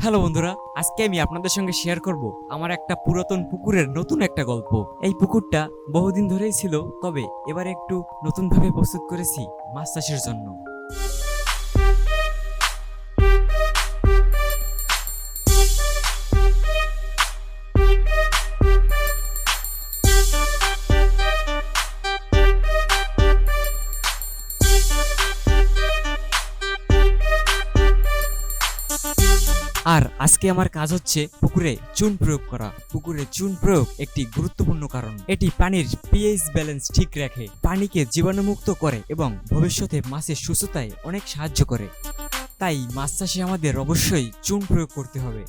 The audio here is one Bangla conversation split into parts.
হ্যালো বন্ধুরা, আজকে আমি আপনাদের সঙ্গে শেয়ার করব আমার একটা পুরাতন পুকুরের নতুন একটা গল্প। এই পুকুরটা বহুদিন ধরেই ছিল, তবে এবারে একটু নতুনভাবে প্রস্তুত করেছি মাছ চাষের জন্য। আর আজকে আমার কাজ হচ্ছে পুকুরে চুন প্রয়োগ করা। পুকুরে চুন প্রয়োগ একটি গুরুত্বপূর্ণ কারণ। এটি পানির পিএইচ ব্যালেন্স ঠিক রাখে, পানিকে জীবাণুমুক্ত করে এবং ভবিষ্যতে মাছের সুস্থতায় অনেক সাহায্য করে। তাই মাছ চাষে আমাদের অবশ্যই চুন প্রয়োগ করতে হবে।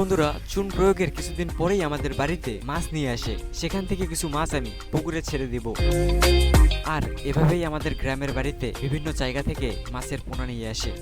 বন্ধুরা, চুন প্রয়োগের কিছুদিন পরেই আমাদের বাড়িতে মাছ নিয়ে আসে। সেখান থেকে কিছু মাছ আমি পুকুরে ছেড়ে দিব। আর এভাবেই আমাদের গ্রামের বাড়িতে বিভিন্ন জায়গা থেকে মাছের পোনা নিয়ে আসে।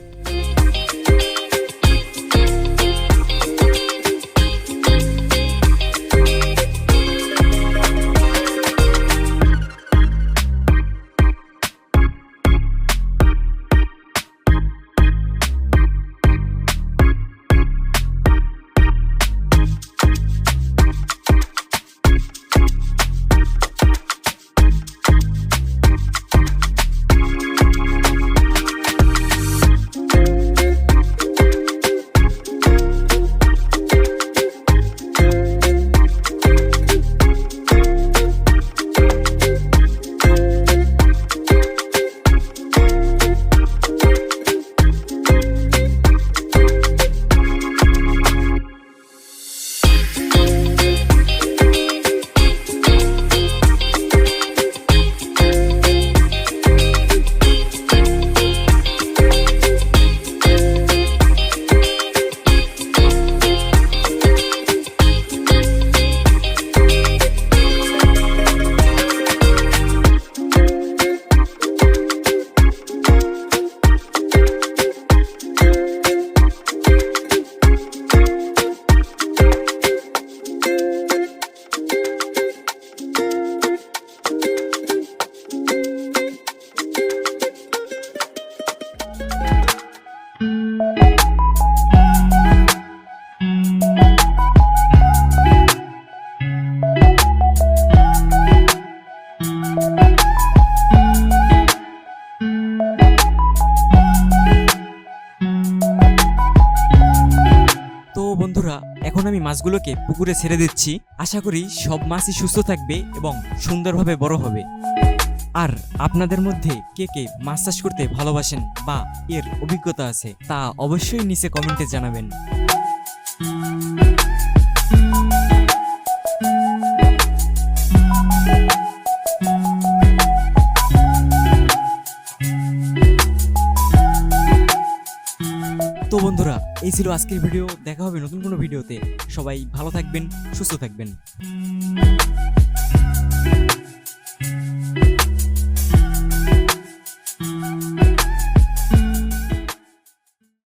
বন্ধুরা, এখন আমি মাছগুলোকে পুকুরে ছেড়ে দিচ্ছি। আশা করি সব মাছই সুস্থ থাকবে এবং সুন্দরভাবে বড় হবে। আর আপনাদের মধ্যে কে কে মাছ চাষ করতে ভালোবাসেন বা এর অভিজ্ঞতা আছে, তা অবশ্যই নিচে কমেন্টে জানাবেন। তো বন্ধুরা, এই ছিল আজকের ভিডিও। দেখা হবে নতুন কোনো ভিডিওতে। সবাই ভালো থাকবেন, সুস্থ থাকবেন।